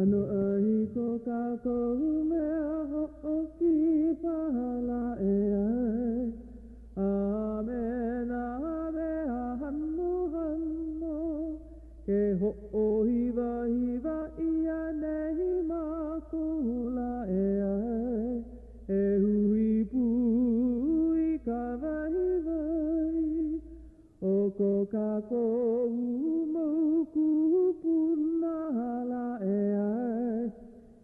Ano ahi ko kako mea ho'oki pahala e ai. Amen, amen, hanno, hanno. Ke ho'iwa hiwa ia nehi makula e ai. E hui pui ka wahi wai. O ko kako umau kupuna hala e ai.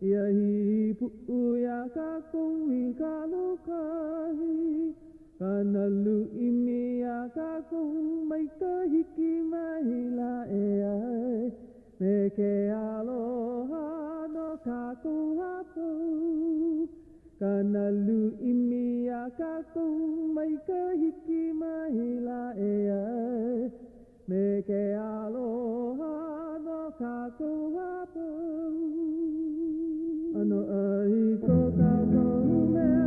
Ia hi pu'uia kako I kalokahi. Kanalu imia kako mai ka hiki mahila e ai. Me ke aloha no kako hapau. Kanalu imia kako mai ka hiki mahila e ai. Me ke aloha no kako hapau. Ano ai ko kako mea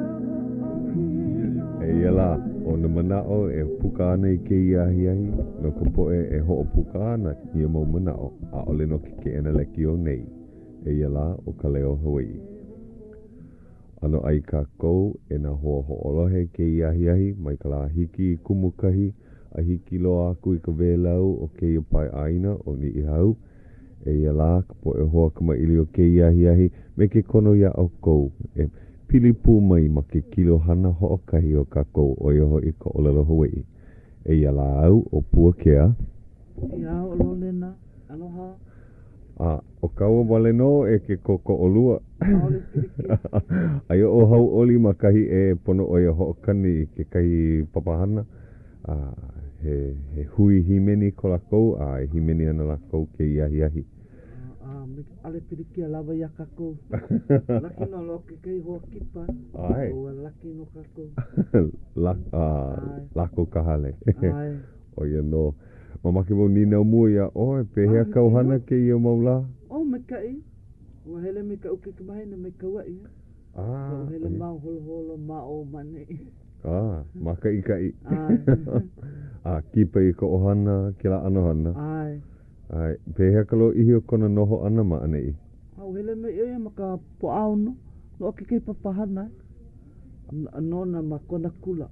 E la o na manao e puka ana I ke iahiahi no ka poe e ho'o puka ana I mo manao a ole no ke ena leki o nei e la o Ka Leo Hawaiʻi. Ano ai ka kou e na hoa ho'olohe ke iahiahi mai ka la hiki kumukahi a hiki loa aku I ka vēlau o ke pai aina o ni I hau e la ka poe hoa ka maili o ke iahiahi me ke kono ia o kou e pilipu mai ma ke kilo hana ho'okahi o ka kou o iho I ka olelo Hawaiʻi. E la au o Puakea. Ia o Lolena, aloha. O kaua wale no e ke koko o lua. Ai o hau oli ma kahi e pono o ia ho'okani I ke kahi papahana. He hui himeni ko lakou, e himeni ana lakou ke iahiahi. Ale pirikia lava ia kako. Laki no loke kei hoa kipa. Ai. O laki no kako. Lako kahale. Ai. O ia no. Mamaki mo nina mua ia oe pehea kauhana ke ia maula. O me kai. Ua hele me ka uke kamahina me kaua ia. O hele mau holo holo mao mane. Maka I kai. Kipa I ka ohana ke la anohana. Ai. Ai, pehea kalo ihi o kona noho ana ma ane I. Au hele me ia maka po au no. Lo ke kei papahana. Anona ma kona kula.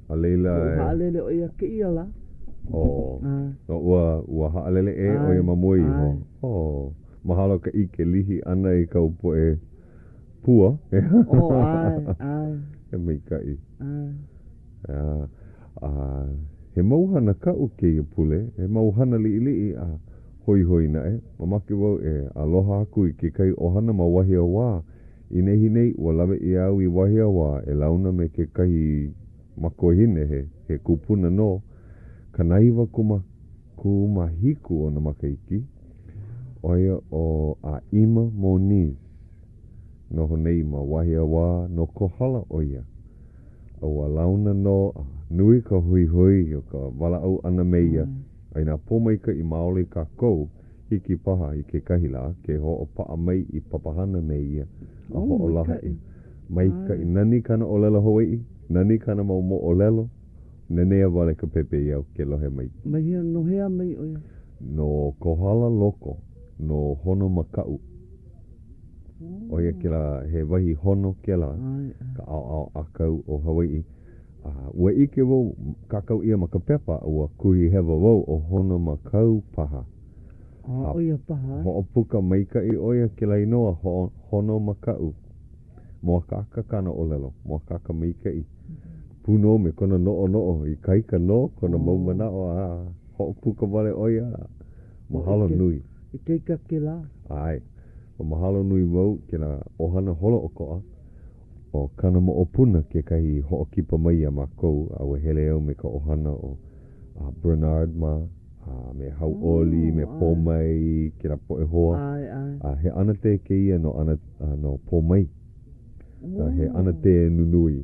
A leila e. Haalele o ia ke ia la. No ua haalele e o ia mamui ho. Mahalo ka ike lihi ana I kau po e pua. Ai. E mei kai. He mauhana ka o ke ia pule, he mauhana li a hoi na e. Mamaki wau e aloha aku I ke kai ohana ma wahi a wā. I nehi nei, ua lawe I au I wahi a wā, e launa me ke kahi makohine he kupuna no. Ka naiwa kumahiku o na makaiki. Oia o a ima moniz. Noho nei ma wahi a wā, no kohala oia. Ua launa no nui ka hui o ka wala au ana meia. Aina pomaika I maole ka kou hiki paha I ke kahila ke ho'o paa mai I papahana meia. A ho'o laha I. Maika I nani kana olelo Hawaiʻi, nani kana mau mo olelo, nenea wale ka pepe iau ke lohe mai. Mahia no hea mai oia. No kohala loko, no hono makau. Oia ke la he wahi hono ke la, ka au akau o Hawaiʻi. Ua ike wau kakau ia ma ka pepa, ua kuhi hewa wau o hono makau paha. Oia paha. Ho'o puka maika I oia ke la inoa hono makau. Moa kaka kana olelo, moa kaka maika I. Puno me kona noo I kaika no, kona maumanao ho'o puka wale oia. Mahalo nui. I keika ke la. Ai. Mahalo nui wau ke la ohana holo o koa. O kana mo opuna ke kahi ho'okipa mai a makou a hele au me ka ohana o Bernard ma me hauoli me pomai ke la poe hoa. He ana te ke ia no pomai. He ana te nunui.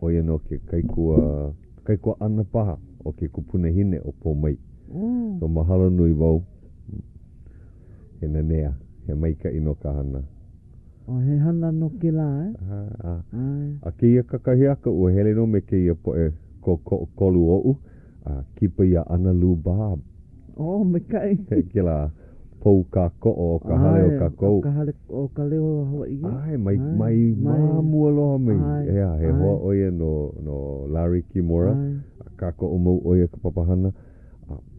Oia no ke kaikua ana paha o ke kupuna hine o pomai. So mahalo nui wau. He nanea. He maika ino ka hana. O he hana no ke la, A ke ia kakahi aka ua hele no me ke ia poe kolu o'u. Kipa ia ana lu bab. Me kai. Ke la pou ka ko'o o ka hale o ka kou. Ka Leo Hawaiʻi. Ai, mai māmu aloha mai. Ea, he hoa oia no Larry Kimura. Ka ko'o mau oia ka papahana.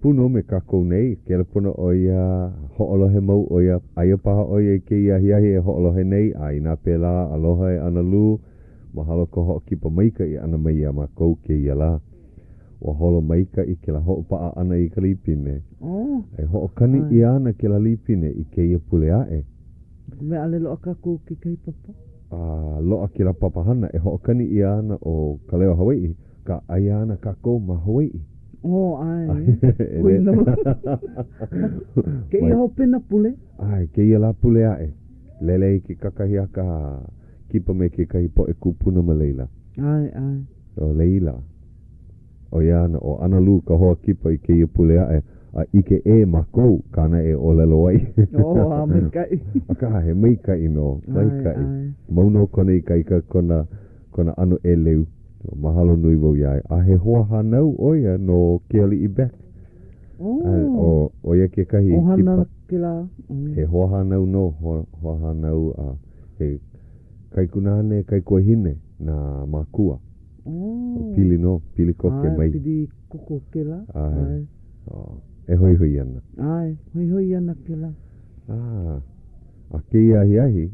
Puno me ka kou nei, kele puna oia ho'olohe mau oia. Aia paha oia I ke iahiahi e ho'olohe nei. Ai nā pēlā aloha e Honolulu. Mahalo ko ho'okipa maika I ana mai a mākou ke ia la. Wa holo maika I ke la ho'opaa ana I ka lipine. E ho'okani I ana ke la lipine I ke ia pule ae. Me ale loa ka kou ke kai papa? Loa ke la papahana e ho'okani I ana o Ka Leo Hawaiʻi. Ka ai ana ka kou ma Hawaiʻi. Ai. Ui no. Ke ia ho pena pule? Ai, ke ia la pule ae. Lele I ke kakahi a ka kipa me ke kai po e kupuna ma leila. Ai. O leila. O iana, o Honolulu ka hoa kipa I ke ia pule ae. A ike e makou, kana e o lelo ai. A me kai. Aka he mai kai no, mai kai. Mauno kona I kai ka kona ano e leu. Mahalo nui wau iai. A he hoa hanau oia no ke ali I back. O ia ke kahi kipa. O hana ke la. He hoa hanau no, hoa hanau he kai kunane, kai kuahine na makua. Pili koke mai. Pili koko ke la. Ai. E hoi ana. Ai, hoi ana ke la. A ke iahi,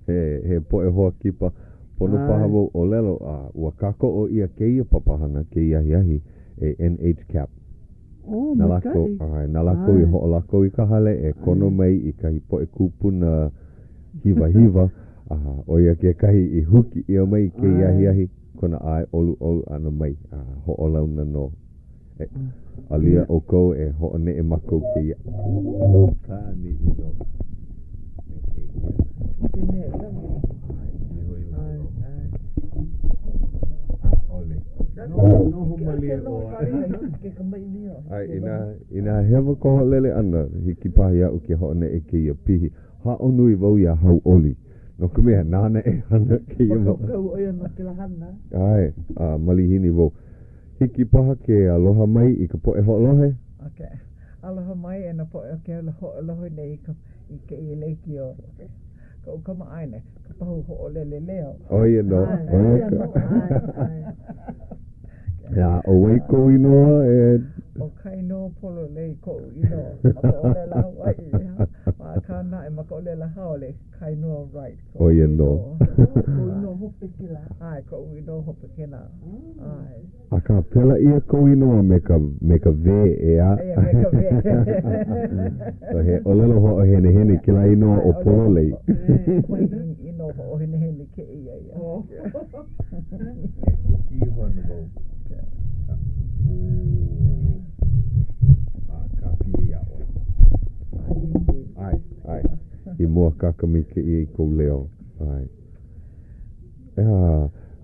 he po e hoa kipa, pono paha wau o lelo, ua kako o ia ke ia papahana ke iahi, e NH cap. Makai. Na lako I ho lako I ka hale, e kono mai I kahi po e kupuna hiva, o ia ke kahi I huki ia mai ke iahi, kona ai olu ana mai, ho o launa no. Alia o kou e ho ne e mako ke ia. Ka ni ino. Ke me Ole. No humali o. Ke kamai ni o. Ai ina hewa ko lele ana hiki pahi au ke ho ne e ke ia pihi. Ha onui wau ia hau oli. No ke mea nana e hana ke ia mo. Kau oia no ke la hana. Ai, malihini wau. Hiki paha ke aloha mai I ka po e ho'olohe? Okay. Aloha mai e na po e ke ho'olohe nei I ke I leiki o. Ka ukama aine, ka pahu ho'olele leo. Oia no. Ya, o wei ko inoa e... O kai no polo lei ko inoa. Maka ole la Hawaiʻi. Ma kana e maka ole la haole. Kai no right. Oia no. Ko ino hope ke la. Ai, ko ino hope ke la. Ai. A ka pela ia ko inoa me ka ve e a. Ia me ka ve. So he olelo ho o hene ke la inoa o polo lei. Ino ho o hene ke ia ia. I hoana wau. Ka piri a oi. Ai. I mua kakamike I ko leo. Ai.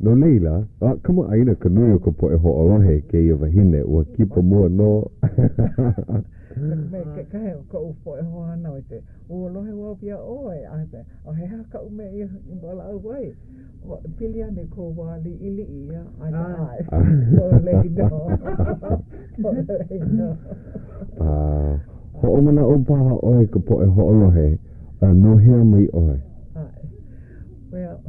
No leila, kama aina ka nui o ka po e ho'olohe ke ia wahine, ua kipa mua no. Me ka he ka upo e hoa nau te, ua lohe wau pia oe, a he haka ume I wala au wai. Pili ane ko wali ili ia, ai. O lei no. Ho'omana o paha oe ka po e ho'olohe, no hea mai oe. Well,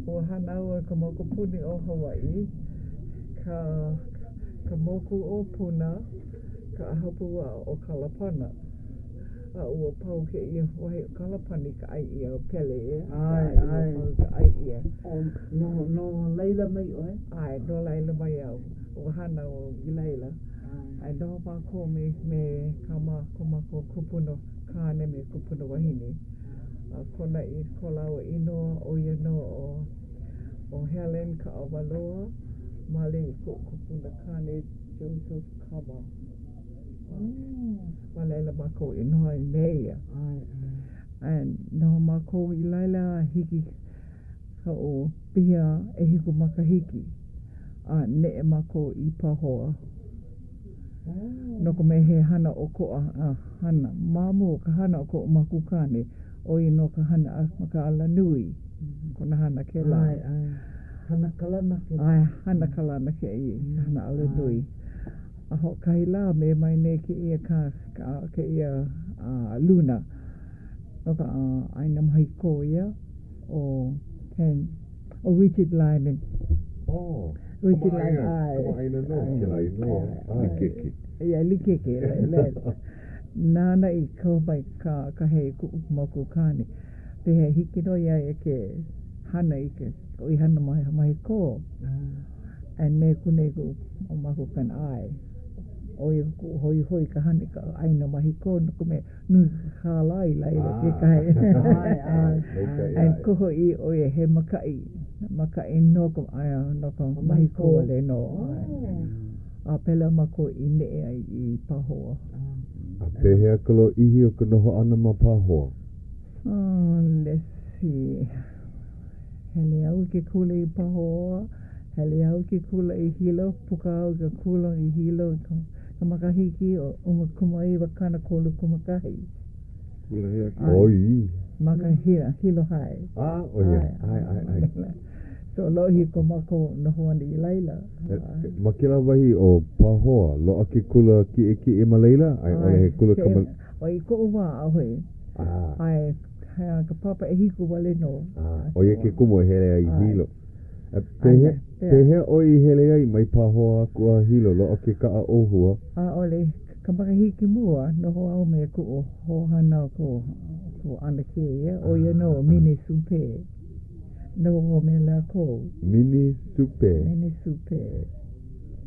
ua hanau ka moku puni o Hawaiʻi, ka moku o puna, ka ahapua o kalapana. Ua pau ke ia wahi o kalapani ka ai ia o pele ia. Ai. Ka ai ia. No leila mai oe? Ai, no leila mai au. Ua hanau I leila. Ai, no mako me kama ko kupuna kāne me kupuna wahine. Kona I kolau inoa o ia no o Helen ka awaloa male ko kupuna kane Joseph Kama. Malaila mako inoa I meia. And no mako I laila hiki ka o pia e hiku makahiki. Ne e mako I pahoa. No ko me he hana o ko hana. Mamu ka hana o ko maku kane. O ino ka hana maka ala nui. Kona hana ke la. Hana kalana ke la. Ai, hana kalana ke I. Hana ala nui. A ho kai la me mai ne ke ia ke ia Luna. Noka aina mai ko ia o Richard Lyman. Oh. Richard Lyman. Aina no kilai no. Kiki. Ia likeke le. Nana I ko mai ka he ku moku kani. Te he hiki no ia e ke hana I ke o I hana mai ko. And me kune ku o maku kan ai. O I ku hoi ka hana ka aina mai ko no ku me nu halai lai ke kai. And ko I o I he makai no ko ai no ko mai ko le no. A pela mako I ne I pahoa. A pehea kalo ihi o ka noho ana ma pahoa. Let's see. Hele au ke kula I pahoa. Hele au ke kula I hilo. Puka au ke kula I hilo. Ka makahiki o umakumai wakana kolu kumakahi. Kula hea ke oi. Maka hilo hai. Ai. So lohi ko mako noho ana I laila. Makila wahi o pahoa, loa ke kula ki e malaila, ai ole he kula ka malaila. O I ko uwa ahui. Ai ka papa e hiku wale no. O ye ke kumo hele ai hilo. Pehea o I hele ai mai pahoa kua hilo, loa ke ka a ohua. Ole, ka makahiki mua, noho au me ku o hohana ko ana ke ia. O ia no, mini supe. No me la ko. Mini supe.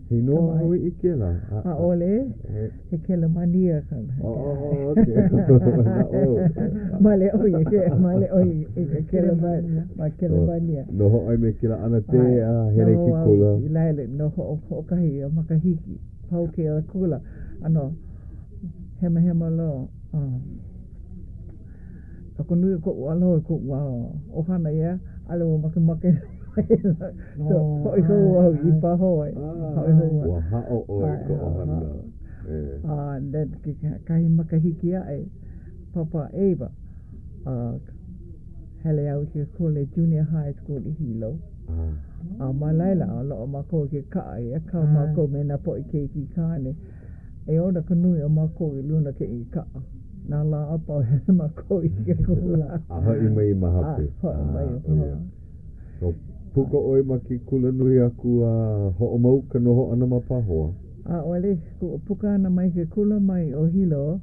He no Hawaiʻi ke la. Ole, he ke la mania ka. Okay. Male oye ke la mania. No ho ai me ke la ana te a here ki kula. Ilaile no ho kahi o makahiki. Pau ke la kula. Ano hema lo. Ako nui ko alo ko o hana ia alo make so hoi ho I pahoa wa hao o ko hana then kai makahiki ai papa Eva hele au ke kole junior high school I hilo malaila lo mako ke kai ka mako me na po ke ki kane e ona kanui o mako I luna ke I ka na la apa he mako I ke kula I mai mahape so puka oi maki kula nui aku ho o mau ka noho ana ma pahoa ole puka ana mai ke kula mai o hilo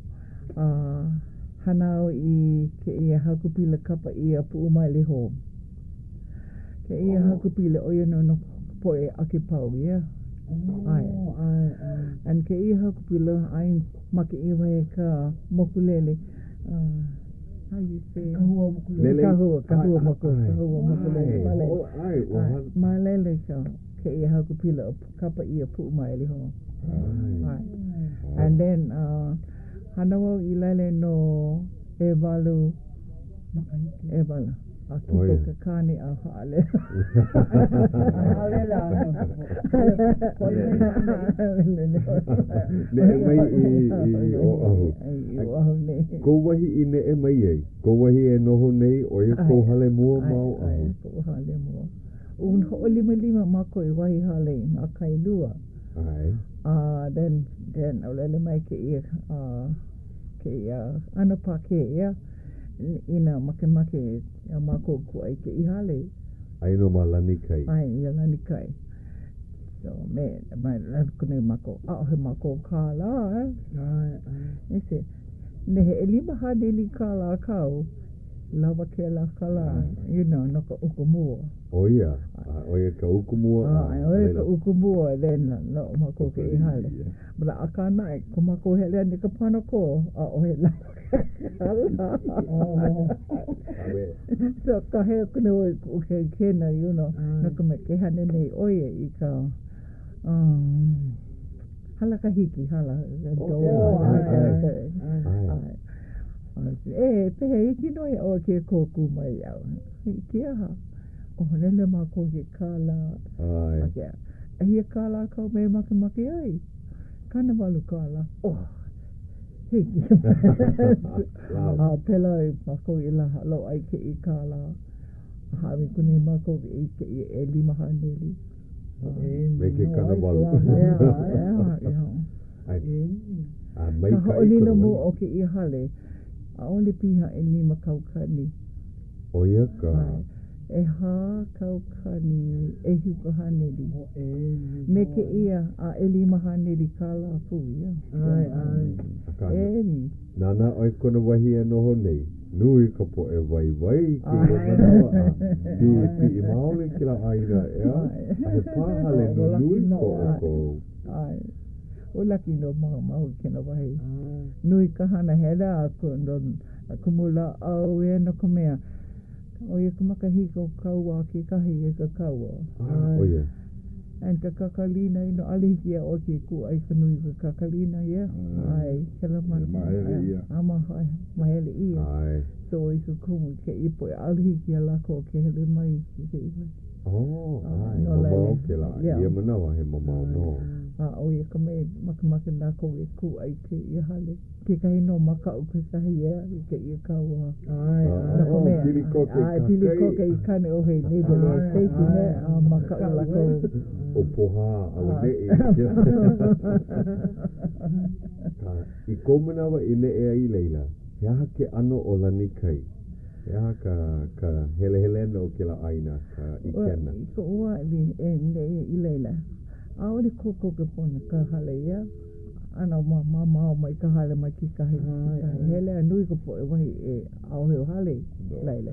hanao I ke ia hakupila kapa ia pu mai liho ke ia hakupila o ia no po e aki pau ia ai and ke ia hakupila ai maki iwa e ka mokulele how you say kahua mokulele malele ka ke ia hakupila kapa ia pu mai liho and then hanawa I lele no e walu Akiko ka kani a hale. Ne mai I o ahu. Ko wahi I ne e mai ei. Ko wahi e noho nei o ia ko hale mua mau ahu. Ko hale mua. Un ho lima mako I wahi hale ma kai lua. Then olele mai ke ia anapa ke ia. Ina make mako ku ai ke I hale ai no malani kai lani kai so me mai kune mako he mako kala ese ne he lima hadeli kala kau lava ke la kala no ka ukumua oia ka ukumua oia ka ukumua then no mako ke I hale bla akana ko mako hele ni ka pana ko he la so ka he kuno ke kena no ka me ke hane nei oia I ka hala ka hiki hala pehe hiki no o ke koku mai au hiki aha o lele mako ke kala hia kala kau me make ai kana walu kala hiki pela mako I la lo ai ke I kala hawi kune mako I ke I lima haneli me ke kana walu Ka hoʻolino mo o ke ia hale. A ole piha e 5 kaukani. O ia ka. E hā kaukani e huka haneri. Me ke ia a e 5 haneri ka la puia. Eri. Nana oi kona wahi e noho nei. Nui ka po e vai ki e manawa a pi i maole ki la aina ea. He pāhale no nui ko. O laki no mau ke na wahi. Nui ka hana hera ako mula au e no ka mea. O ia ka makahiko kaua ki kahi e ka kaua. O ia. And ka kakalina ino alihiki o ki ku ai ka nui ka kakalina ia. Ai, kela mana. Mahele ia. Mahele ia. Ai. So i ka kumu ke ipo e alihiki a lako ke hele mai ki ke ipo. Ai, mamau ke la. Ia manawa he mamau no. O ia ka me makamaka nako e ku ai ke i hale. Ke kahi no makau ke kahi ea i ke i kaua. Pili koke i kakai. Pili koke i kane o hei nebele e teiki ne a makau lako. O poha au ne e. I komanawa i ne ea i leila. He aha ke ano o lani kai. He aha ka hele no ke la aina ka i kena. I ko ua e ne i leila. Aore koko ke pona ka hale ia. Ana mamau mai ka hale mai ki kahi. Hele anui ko po e wahi e au heo hale. Leila.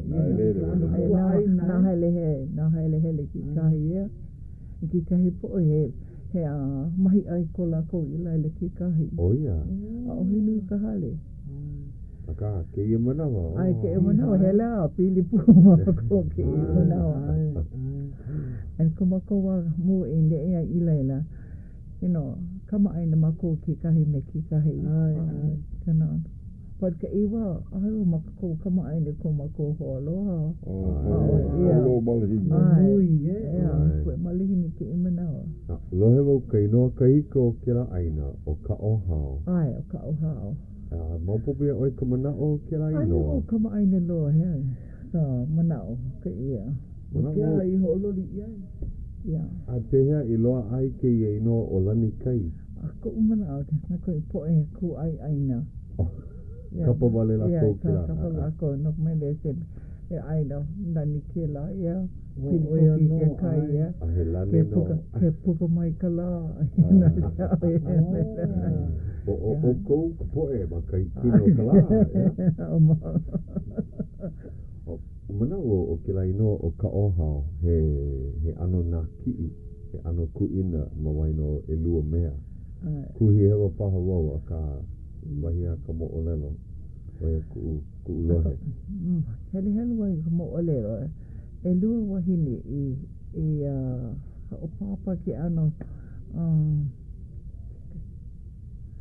Na hele hele ki kahi ia. Ki kahi po he a mahi ai ko lako i leila ki kahi. O ia. Au he nui ka hale. Aka, ke ia manawa. Ai, ke ia manawa hele a pili puma ko ke ia manawa. And kumakowa mu e ne ea i leila. You know, kama aina mako ki kahi me ki kahi. Kana. But ka iwa, aho mako kama aina ko mako ho aloha. Alo malihini. Ai, malihini ki imanawa. Lohe wau ka inoa ka hiko ke la aina o ka ohao. Ai, o ka ohao. Maupopia oi ka manao ke la inoa. Ai, o kama aina loa he. Manao ka ia. Kia i ho'ololi iai. Ia. A pehea I loa ai ke ia inoa o lani kai. Ko umana na ko po e ku ai aina. Kapa wale la ko kila. Kapa la ko no me le se e aina lani ke la ia. Pili ko ke kai ia. He lani no. Ke puka mai ka la. O ko po e ma kai kino ka la. Mana o ke la inoa o ka ohao he ano nā ki'i, he ano ku'ina ma waino e lua mea. Kuhi hewa paha wau a ka wahia ka mo'olelo, waia ku'u lohe. Hele wai ka mo'olelo, e lua wahine I o papa ke ano,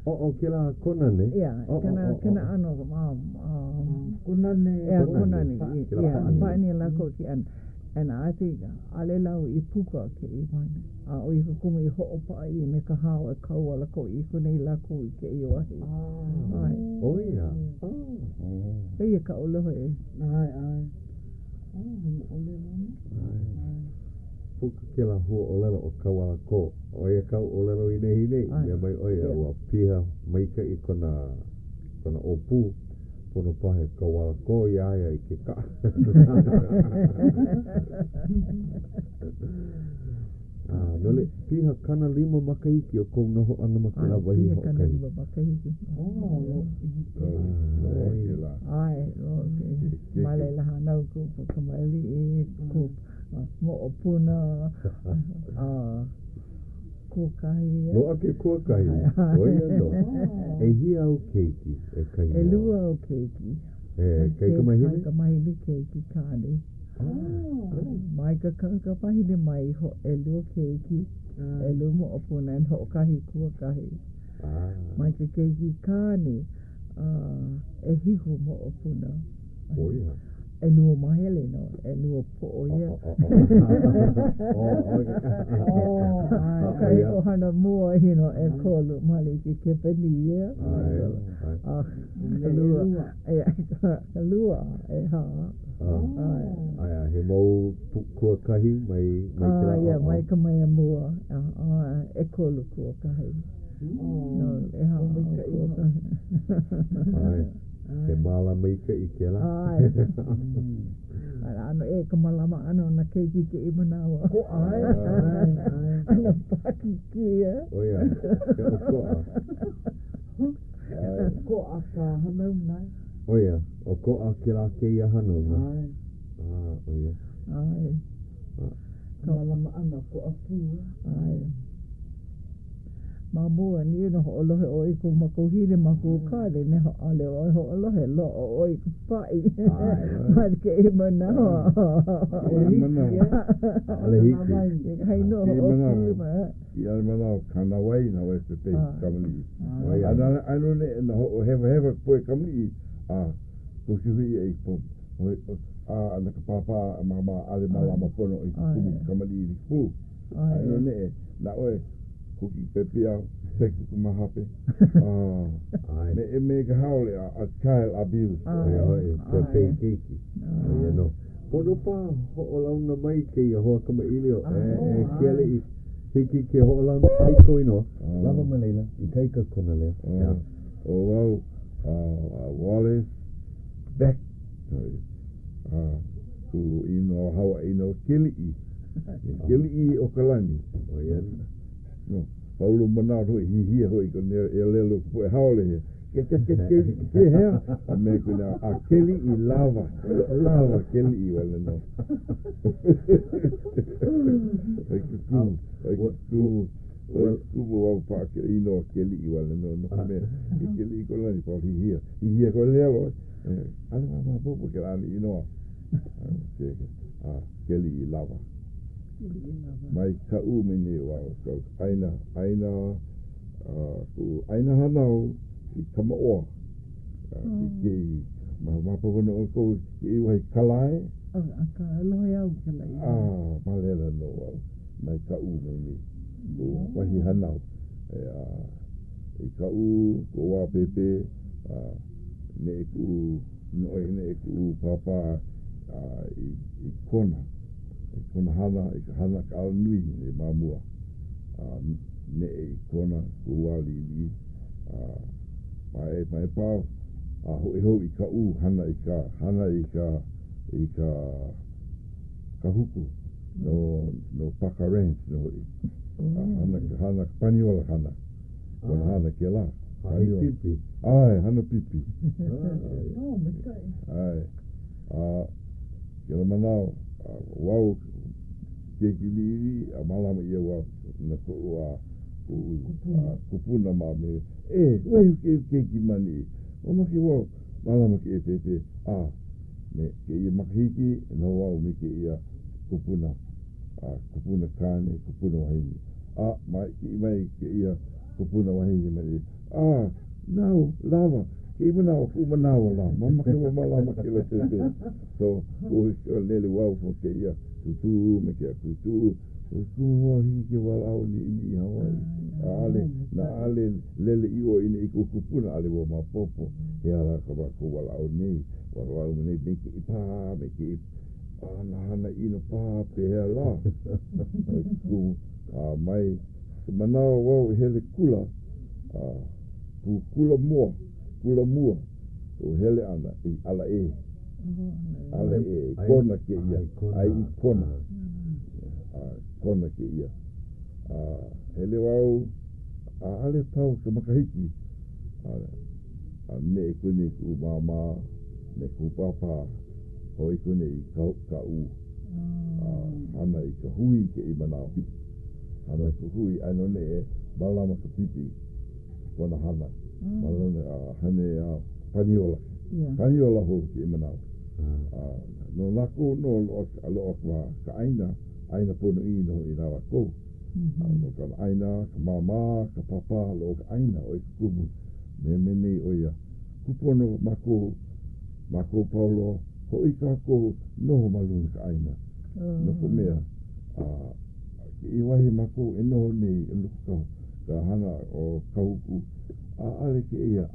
O ke la konane? Ia, kana ano, konane. Ia, konane. Ia, paani lako ki an. And I think, ale lau I puka ke I maina. O I ka kuma I ho'opa I me ka hao e kaua lako I kunei lako I ke I wahi. O ia. Ia ka oloho e. Ai. Puka ke la hua o lelo o kawa ko. O ia kau o lelo I nehi nei. Ia mai oia ua piha maika I kona opu. Pono pahe kawa ko I aia I ke ka. Nole, piha kana 5 makahiki o kou noho ana makila wahi ho kai. Piha kana 5 makahiki. Ai, male la hanau ku kamali I ku mo opuna ku kai. Lo ake ku kai. Oia no. E hia au keiki e kai. E lua au keiki. Kai kamahini? Kamahini keiki kane. Mai ka pahine mai ho e lua keiki. E lua mo opuna en ho kahi kua kahi. Mai ka keiki kane. E hihu mo opuna. Oia. E nua mahele no, e nua po ia. Kai o hana mua hino e kolu mali ki ke peni ia. Kalua e ha. Aia, he mau kua kahi mai ia, mai ka mai mua. E kolu kua kahi. No, e ha Ai. Ke malama i ka i ke la. Ai. Ano e ka malama ano na keiki ke i manawa. Ko ai. Ano paki kia. O ia. Ke o koa. Ko a ka hanau nai. O ia. O koa ke la ke ia hanau na. Ai. O ia. Ai. Ka malama ana ko a pua. Ai. Mamua ni no ho lohe o i ko makuhile maku kare ne ho ale o ho lohe lo o i ku pai. Mai ke i mana. Ale hiki. Hai no ho ma. I ale mana kana wai na wai pe kamali. Wai ana ano ne na ho heva po kamali. Ko si e po. Ana ka papa mama ale malama pono i ku kamali ku. Ano ne na oi kuki pepia seku kumahape me ka haole a child abuse Pepe kiki no pono pa ho olauna mai ke ia hoa kama ilio kiale i hiki ke ho olauna ai koino lava malena i kaika kona leo o wau Wallace Beck ku ino Hawaiian no kili i o kalani o ia no Paulo mana hoi hi hoi ko ne lelo po haole ke he a me ko na a keli I lava keli I wala no ku wa pa ke ino keli I wala no me keli ko la ni po hi ko lelo ana ma po ke la ni no keli I lava mai ka mene wa ko aina ku aina hanau I kama o ki ma po no ko I wai kalai Ka lohe au kalai. Malela no mai ka mene ku wahi hanau I ka ko wa pepe ne ku papa I kona kona hana ka nui ne mamua ne kona kuali ni mai pa ho I ka hana I ka huku no pakarens no hana paniola hana kona hana ke la pipi hana pipi Me kai. ke la manao wau ke kili a malama ia wa na ko kupuna ma me wai ke ki mani o ma ke wa malama ke pepe me ke ia makiki no wa me ke ia kupuna kane kupuna waini mai ke ia kupuna waini me now lava even now ku manawa la mama ke wa malama ke la pepe so o lele wa fo ke ia tutu me ke tutu o wa hi ke wa au ni Hawaii ale lele io in I kupuna ale wa mapopo e ala ka ba ko wa au ni wa me me ke pa me ke na ino pa pe la ku mai manawa wa hele kula kula mua o hele ana I ala kona ke ia ai kona kona ke ia hele wau ale pau ke makahiki ne kuni ku mama ne ku papa hoi kuni I ka ana I ka hui ke I manao ana ka hui ano ne balama ka pipi kona hana malone hane paniola ho ki manao no lako no lo ka aina pono I no I rawa ko no ka aina ka mama ka papa lo ka aina o kumu me mene o ia kupono mako paulo ho I ka ko no malun ka aina no ko mea I wahi mako e no nei ka hana o kauku ale ke ia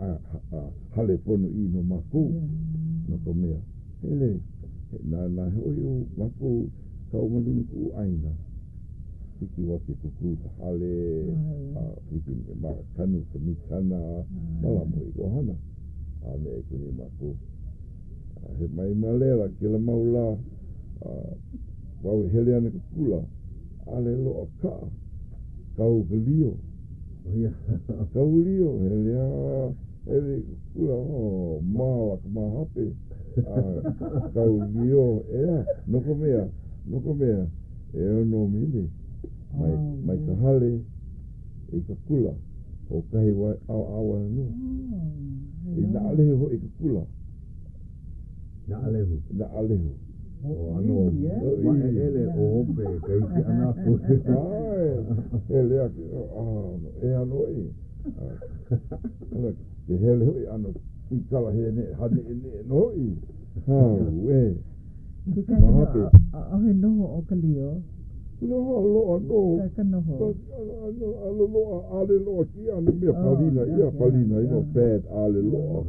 hale pono I no mako no ko mea hele na hoi o mako kau malunu ku aina hiki wake kukulu ka hale, hiki kanu ka mikana, malamo I kohana. Ne e kuni mako. He mai malela kila maula, wau hele ane ka kula, ale loa ka, kau ka lio. Kau lio, hele kula, mala ka mahape, kau lio, noko mea, no mili, mai ka hale, I ka kula, o kahi wai awa no. I na alehu ho I ka kula. Na alehu. O ano, ele o ope, kai ki anaku. Ele aki, ano ke hele hoi ano, I kala he ne, hane no I. Ki kai ahe noho o Ka Leo. Loa no. Ka noho. Ale loa ki ane mea palina, ino bad ale loa.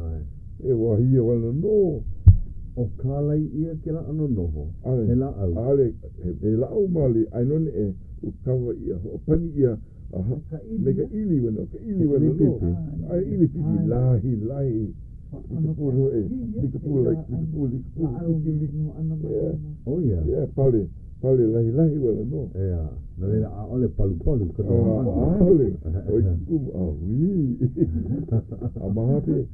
E wahia wana no. O kālai ia ke la ano noho. He la au. He la au mali, ainone e ukawa ia, o pani ia, me ka ili wana no. Ai ili pipi lahi. Ikapuru Oh yeah. Yeah, pale lahi wala no. Yeah. Na le a ole palu ka no. Ale. Oi kum wi. A mahape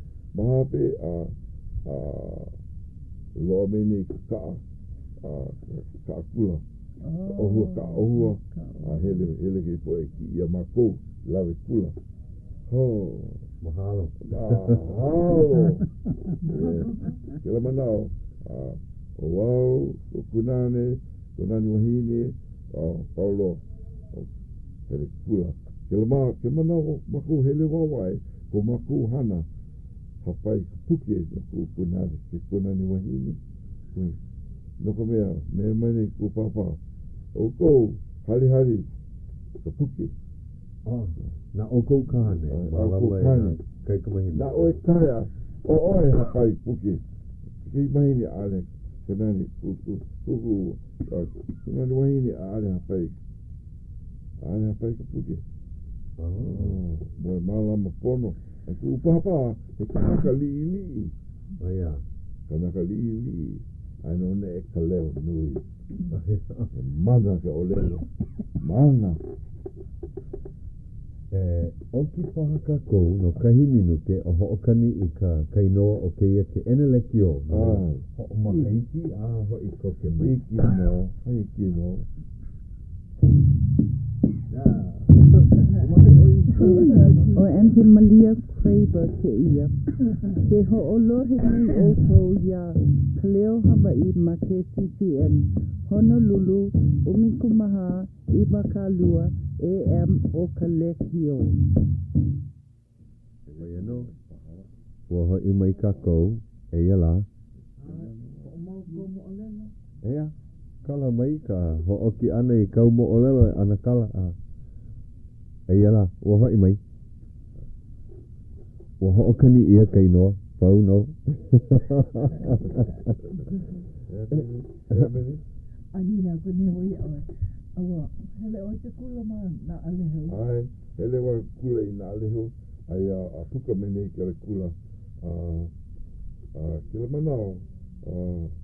lo meni ka kula. Ohua. Hele ke poe ki ia mako lave kula. Mahalo. Kila manao. Wow, kunani wahine, Paulo, hele kula. Kila manao maku hele wawai, ko maku hana, hapai puke, kunani wahine. Noko mea mani ku papa. Oko, hari, ka puke. Na oko kane. Kai kamahini. Na oe kaya, oe hapai puke. Kei mahini ale, kunani wahine ale hapai ka puke. Moe malama pono. E ku papa, e kanaka liili. Oia. Kanaka liili. Aino ne e ka leo nui. Mana ke olelo. Mana. Oki pahaka kou no kahi minuke o hookani I ka kainoa o keia ke eneleki o. Ho makaiki ho I koke mai. Haiki no. O Auntie Malia Kraber ke ia. Ke ho'olohe ni o kou ia Ka Leo Hawaiʻi ma KCCN. Honolulu, umikumaha, Ibakalua, AM o Ka Lekio. Waiano. Waho I mai kakou, eia la. Ea, kala mai ka ho'oki ana I kau mo olelo e ana kala a. Eia la, waho I mai. Waho okani ia kainoa, pau no. Anina ko ne hoi awa hele o te kula na aleho. Ai, hele wa kula I na aleho. Ai a puka mene ke le kula. Kila manao,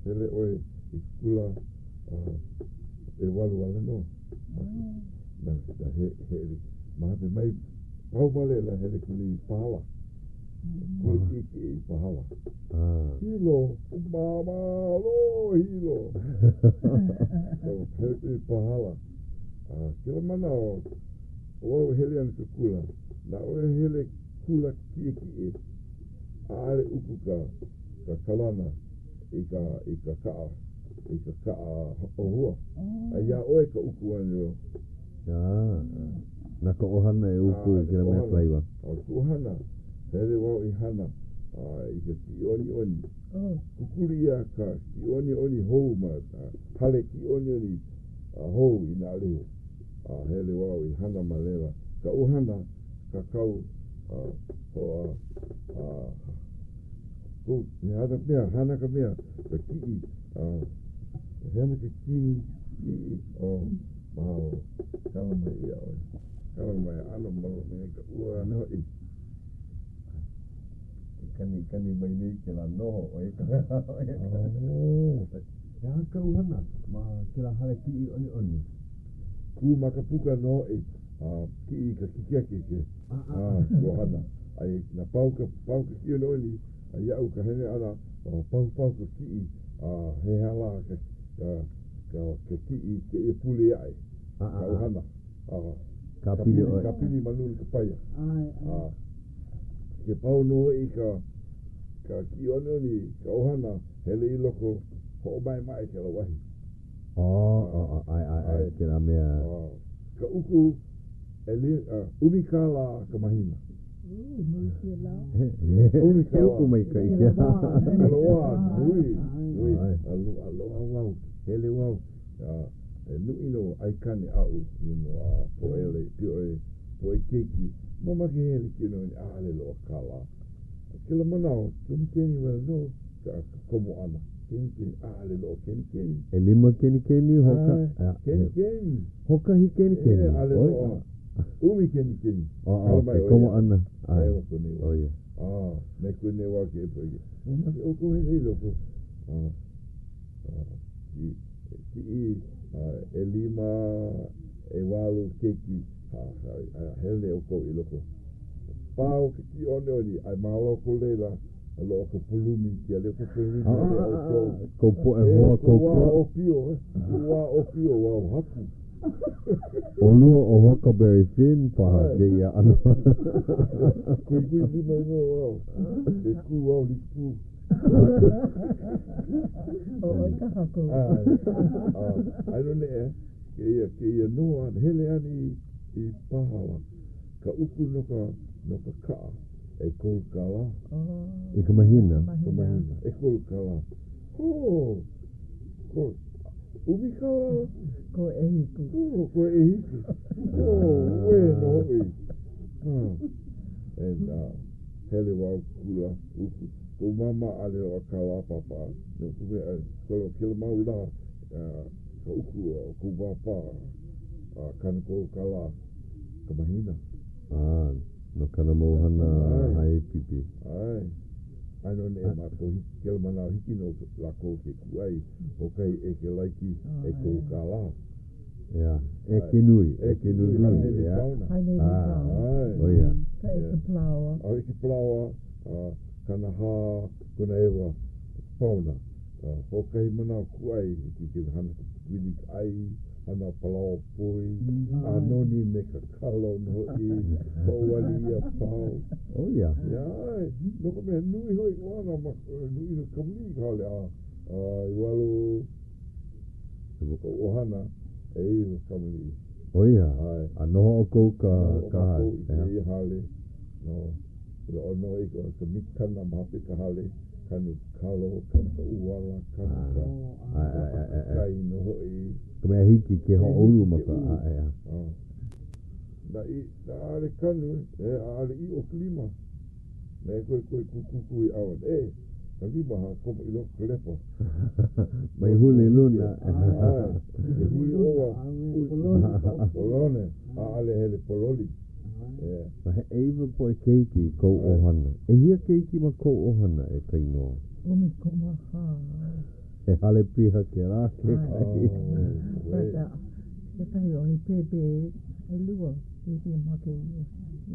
hele oe I kula e walu no. Na hele. Mahape mai, pau male la hele kuli pahala. Kuli I pahala. Hilo, hilo. Hele kuli pahala. Kila manao, o hele an kula. Na o hele kula ki ale uku ka kalana I ka kaa ohua. Aia oe ka uku anio. Na ka ohana e uku kila mea flavor. Ka ohana, hele wau I hana I ka ki oni. Kukuri ia ka ki oni hou ma hale ki oni hou I na leo. Hele wau I hana malela. Ka ohana, ka kau hana ka mea ka ki hana ka kini mahalo ka no I. Kani mai nei ke la noho o e ka. Ya ka uhana ma ke la hale ki oni. Ku makapuka no I. Ki ka kikiaki ke. Kohana. Ai na pauka ki ono ni. Ai au ka hene ana pauka ki he hala ka ki ke e pule ai. Ka uhana. Kapili manul ka paia. Ke pau no I ka ki ono ni ka ohana hele I loko ho mai ke la wahi. Ai ke la mea. Ka uku umikala ka mahina. Uku mai ka ike. Aloha, nui. Aloha wau, hele wau. Nui no aikane au, poele, poe keiki. Mama ke hele ki no ni ale loa kala. Kila manao, keni wala no, ka komo ana. Keni, ale loa keni. E lima keni hoka. Keni. Hoka hi keni. Ale loa. Umi keni. Komo ana. Ewa kone wa. Oia. Me kone wa ke e poe. Mama ke oko hele loko. Ki e lima, e walu keiki. Hele oko I loko. Pau ke ki oni ai maloko leila alo ko pulumi ki ale ko pulumi ko po e hoa ko wa opio wa haku Olua o Huckleberry Finn paha ke ia ano. Kui lima no wa e ku wa li ku ka hako ai no ne ke ia no hele ani I pahala ka uku no ka e kolkala e ka mahina e kolkala umikala ko e hiku we no and hele wa kula uku ko mama ale o kala papa no ko kilmaula ka uku ko papa kan kolkala ka mahina no kana mohana hai pipi ai no ne ma ko kel mana hiki no la ko ke kuai o kai e ke laiki e ko kala ya e ke nui ya oh ya ke flower kana ha kuna ewa fauna o kai mana kuai ki ke hana wili ai ana palau pui anoni me ka kalo no I o wali ia pau oh ya no ko me nui hoi wana ma nui no kamni kale I walu ko ohana e kamni oh ya ano ko ka e hale no lo no I ko mikana ma pe ka hale kanu kalo kanu uwala kanu kai no hoi Kaya hiki ke ho olu maka da ale kanu ale I o klima me ko kuku awan kalima ha como ilo klepo mai huli luna huli owa polone ale hele pololi eva po keiki ko ohana e hia keiki ma ko ohana e kainoa umi koma e hale piha ke rā ke kai. Ke kai o I pepe e lua, pepe make i.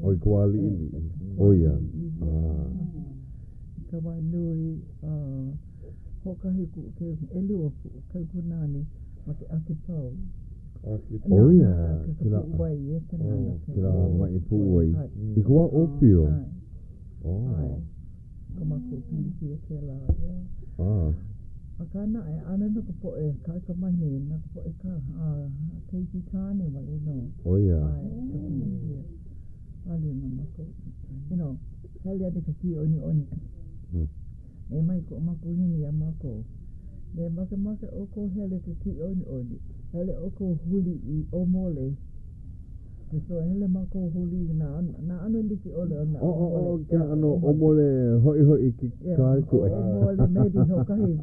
O I kuali ili. O ia. Ka wai nui, hokahi ku ke e lua kai kunani, ma ke ake pau. O ia. Kila wai e te nana. Kila mai pu wai. I kua opio. Ka mako pili ki e ke la. Akana e ana no ka po e ka mahi na ka po e ka keiki kane wale no. Oh yeah. Ale no mako. Hali ade ka ki oni. E mai ko mako hini a mako. Ne make oko hele ka ki oni. Hele oko huli I o mole. So hele mako huli na ano liki ole ona. Kia ano omole hoi ki kāku. Omole maybe hokahi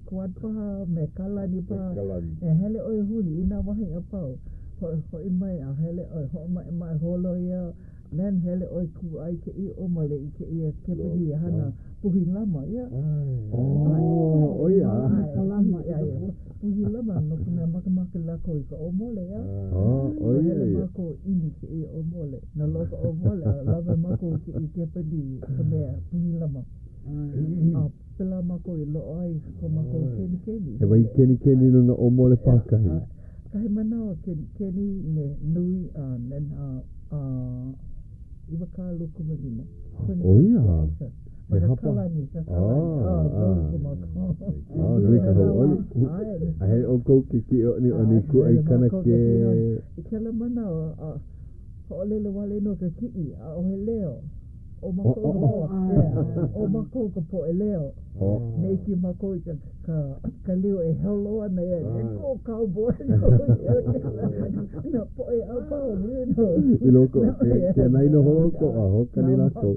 kuat paha me kalani paha. Hele oi huli ina wahi a pau. Hoi mai a hele oi ho mai holo ia Nen hele oi ku ai ke I o mole I ke I ke pili hana puhi lama ia. Oh, ia. Lama ia. Puhi lama no kuna maka lako I ka o mole ia. Oh, ia. Hele mako ini ke I o mole. Na loka o mole lama mako ke I ke pili ka mea puhi lama. Pela mako I lo ai ko mako keni. He wai keni no na o mole pakahi. Kahi manao keni ne nui nen iwa ka luku malima. Oh, ia. Maka kalani. Nui ka hau oli. Ahe o kou ki o ni ku ai kana ke. I kela manao ho'olele wale no ka ki'i a o he leo. O mako ka po e leo. Nei ki mako I ka leo e holo ana e ko cowboy. Na po e au pao ni no. I loko ke nai no hoko a hoka ni lako.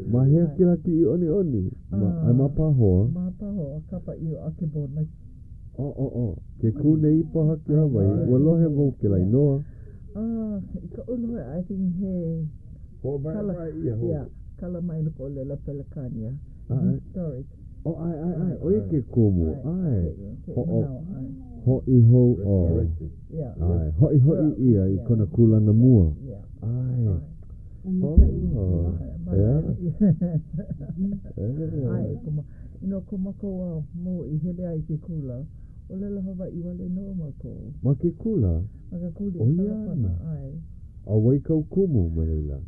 Ma hea ki laki I oni. Ai mapahoa. Mapahoa kapa I o ake bona. Ke kune I paha ki Hawaii. Ua lohe wau ke lai noa. I ka ulohe I think he kala mai no ko lela pelakania. Historic. Ai. Oi ke kumu. Ai. Ho I ho o. Ai. Ho I ia I kona kulana mua. Ai. Ai, kuma ko mo I hele ai ke kula. O lela Hawaii wale no mako. Ma ke kula? Maka kuli. O iana. Ai. A wai kau kumu, Marila.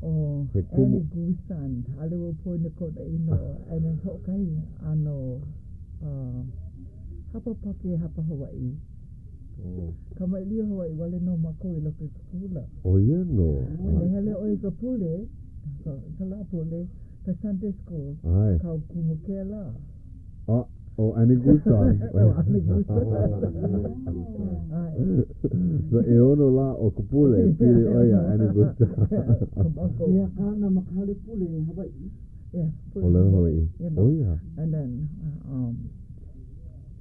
He kumu. Ani gusan. Ale wo poina kona ino. Ane hokai ano hapa pake hapa Hawaii. Ka Leo Hawaiʻi wale no mako I loko kula. O iano. Ane hele oi ka pule. Ka la pule. Ka Sunday school. Ai. Ka kumu ke la. Ani gusan. Ani gusan. So e ono la o kupule pili oia ani gusan. Ia kana makahale pule Hawaii. Yeah. O le Hawaii. Oh yeah. And then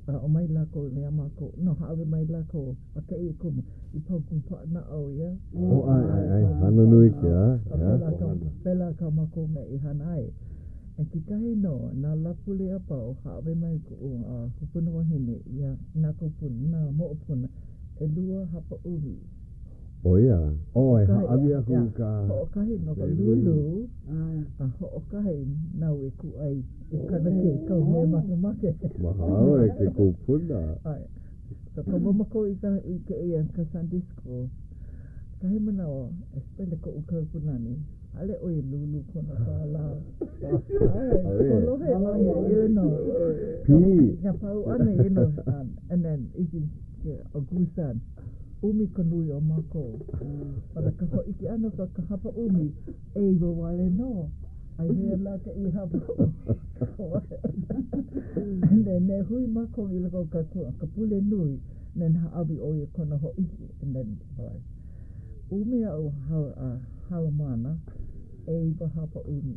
o mai lako le amako. No hawe mai lako aka I kumu. I pau kumpa na au ia. Ai. Hana nui kia. Pela ka mako me I hanai. E ki kahi no, nā lapule apa o hawe mai ku kupuna wahine ia nā kupuna, nā mo'opuna, e lua hapa uri. O ia? E haawi aku ka... Ho'okahi no ka lulu, ho'okahi nau e ku ai, e kana ke kau me make. Mahao e ke kupuna. Ai. So ka mamako I ka ia ka Sunday school, kahi manao, e spele ko ukau punani. Ale oi lulu kona kala. Kolohe oi no. Pi. Ya pau ane no. And then iki agusan. Umi kanui o mako. Para ka ho iki ano ka hapa umi. E iwa wale no. Ai hea la ka I hapa. And then ne hui mako I lako ka pule nui. Nen haawi oi kona ho iki. And then umi au halamana. E iwa hapa umi.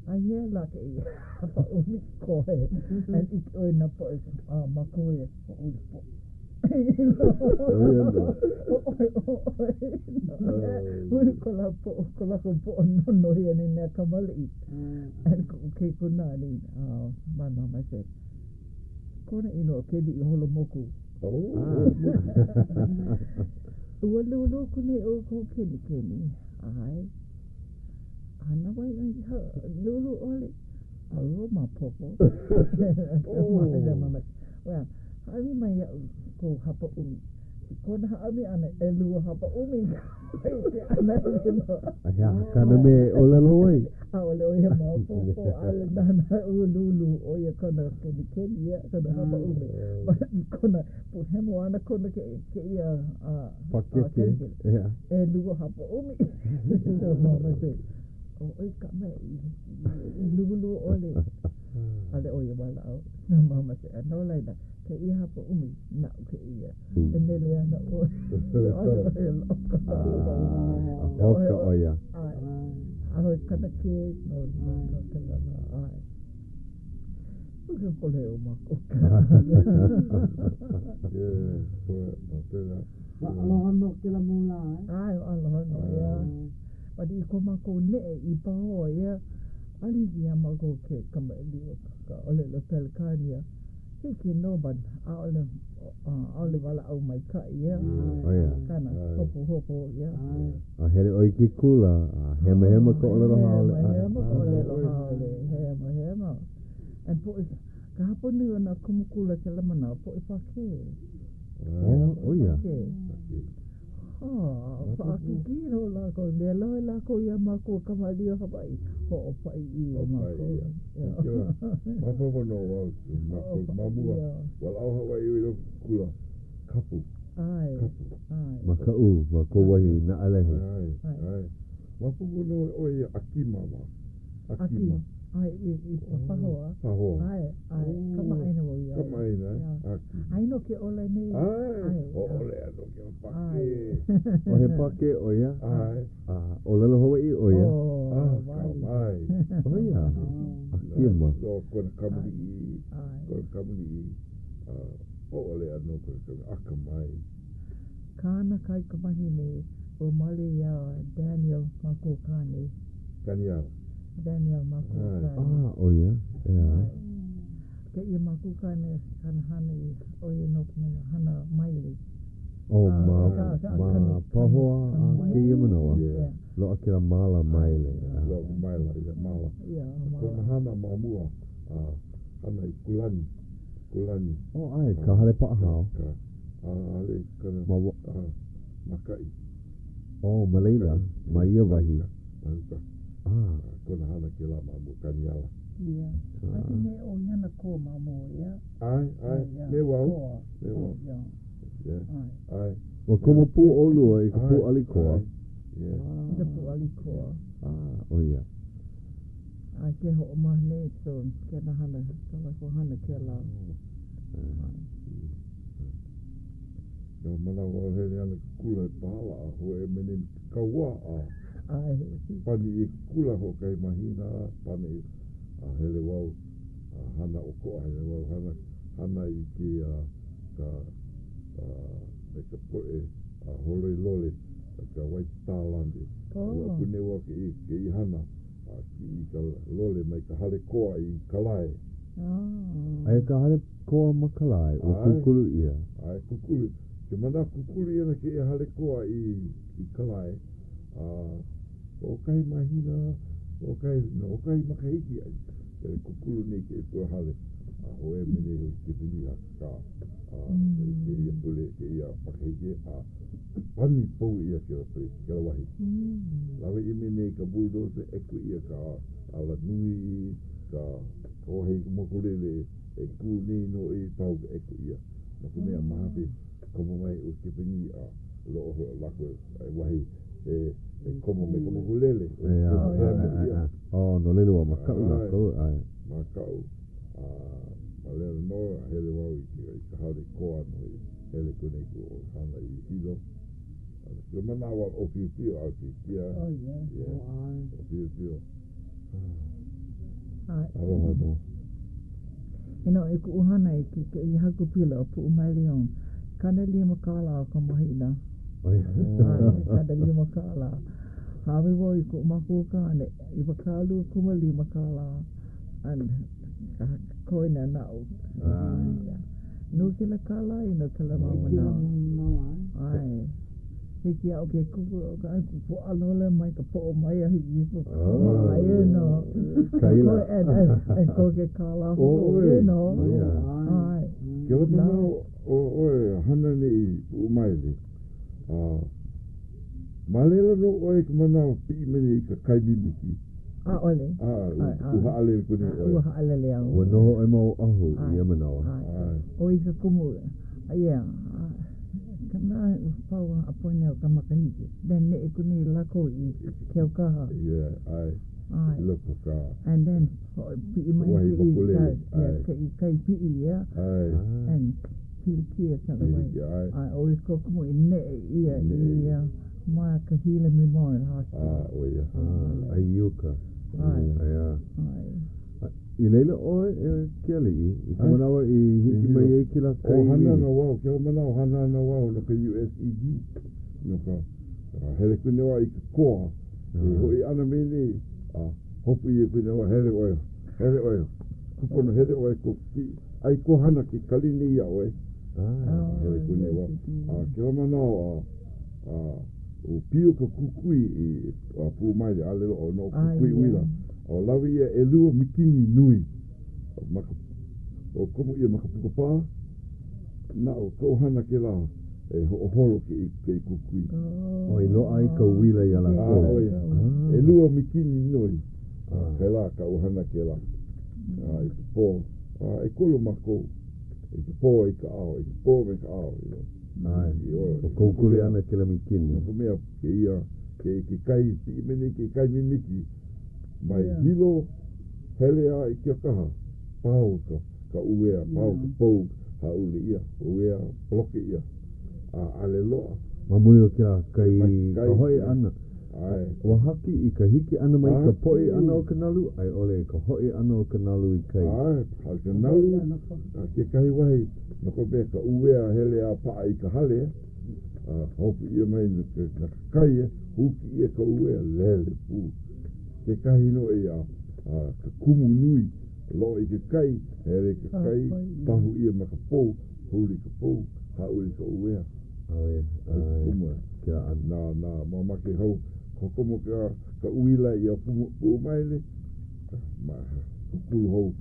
Ai hea laka I hapa umi koe. And ik oi na po makoe o uli po. Ui ko la po no hi ni na kamali. And ke kuna ni mana mai se. Kona ino ke di holo moku. Ua lulu kune o ko keni. Ai. Ana wai lulu ole. Alo ma popo. Well, hami mai ko hapa umi. Kona hami ana elu hapa umi. Aya kana me ole loi. Ole oia ma popo ale nana lulu oia kona keni ya kana hapa umi. Kona po hemo ana kona ke ia pakete. Ja. Elu hapa umi. Mama se. Oi ka me lulu ole. Ale oia wala au. Mama se no laina. Ke ia hapa umi na ke ia. Enele ana o. Oka oia. Ai kana ke no kana ai. Uke kole o mako. Aloha no ke la mula. Ai aloha no ia. Padi ko mako ne I paho ia. Ali ia mako ke kama Leo ka ole le pelkania. Hiki no ban ole wala au mai ka ia. Kana hopo ia. Hele oi ki kula. Hema ko ole lo haole. Hema ko ole lo haole. Hema. And po ka hapo ni ona kumukula ke lamana po Puakea. Ia. Whaakikiro la ko me loe la ko ia mako Ka Leo Hawaiʻi ho pai I mako. Mapa no wa mako mamua wala au Hawaiʻi lo kula kapu. Ai. Makau mako wahi na alehi. Ai. Mapa no oi akima. Ai I pahoa. Ai. Kama aina wo ia. Kama aina. Ai no ke ole nei. Ai. Ole no ke pake. O he pake o ia. Ai. Ole lo Hawaiʻi o ia. Ai. O ia. Akima. So kon kamuli. Ole no ko akamai. Kana kai kamahine o male ia Daniel mako kane. Daniel mako kane. O ia. Ke ia mako kane kan hana o ia no hana maili. Ma pahoa ke ia manawa. Lo akira mala maile. Lo mala. Kona hana mamua. Hana I kulani. Ai, ka hale paahao. Ale kana makai. Malaila. Ma ia wahi. Kona hana ke la mamu kaniala. Ia. Ati me o yana ko mamu ia. Ai. Me wau. Ai. Wa komo pu olua I ka pu alikoa. Ka pu alikoa. O ia. Ai ke ho mahne so ke na hana ko hana ke la. No mana o hele ana kula pala ho e menen kawa Ai. Pani I kula ho kai mahina pani hele wau hana o ko hele wau hana I ki ka me ka poe hole ka white talandi. Kune wa ke I hana ki ka lole mai ka hale koa I kalai. Ai ka hale koa makalai o kukulu ia. Ai kukulu. Ke mana kukulu ia na ke hale koa I kalai. O kai mahina, o kai makaiki ai. Kukulu nei ke pua hale. O e mene o ke pini ka. Ke ia pule, ke ia makaiki. Pani pou ia ke la wahi. Lawe I mene ka bulldozer eku ia ka ala nui, ka kohei mokulele e ku nei no I pau eku ia. Na kumea mahape, komo mai o ke pini lo lako wahi. Como me como gulele no lele wa makau ai makau malele no hele wau I hale koa no hele kune ko hana I hilo yo mana wa o pio aki kia pio alo iku uhana ki I haku pila o pu umalion kana lia makala ko mahina kada lima kala hawe wo iku maku kane I bakalu kuma lima kala an koina nau no kila kala ino kala mama ai hiki au ke kuku ka po alole mai ka po mai a hiki ko ai no kaila en ko ke kala ho no ai kila mana o hana ni umaili malela no oe mana pi meni ka kai bibiki ole uha ale kune oe uha ale le au no e mau ahu ia manawa oi ka kumu ia kana pau apoina o kamakahiki then ne kuni lako I keo kaha ai loko ka and then pi mai kai pi ia and Kilikia kala mai. Ai oi ko kumu ne ia ma ka hile mi moi haki. Oia. Ai yuka. Ai. I leila oe kia li I kumanawa I hiki mai e kila kai o hana na wau kia mana o hana na wau no ka USED no ka hele kune wa I ka koa hoi ana mene hopu i kuna wa hele oe kupono hele oe ko ki ai ko hana ki kalini ia oe hele kuna wa ke mana o pio ko kukui i pu mai ale o no kukui uila o lawi ia e lua mikini nui o komo ia makapuka na o ko hana ke la e holo ke kukui o i lo ai ka uila ia la ko e lua mikini nui ke la ka hana ke la i po e kolo mako i po i ka ao i po me ka ao o koukule ana ke la mikini ko mea ke ia ke kai ti mene ke kai mimiki mai hilo hele a i kia kaha pau ka uea pau ka pou ha ule ia uea bloke ia ale loa mamui o kia kai hoi ana wa haki i ka hiki ana mai ka poi ana o ka nalu ai ole ka hoi ana o ka nalu i kai ha ka nalu ke kai wahi no ko be ka uea hele a paa i ka hale hopu ia mai na kai huki ia ka uea lele pu ke kai no ia ka kumu nui lo i ke kai hele ke kai tahu ia maka pou huli ka pou ha uli ka uea kumu na mama ke hau kokomo ka uila ia pu maile ma kukulu hau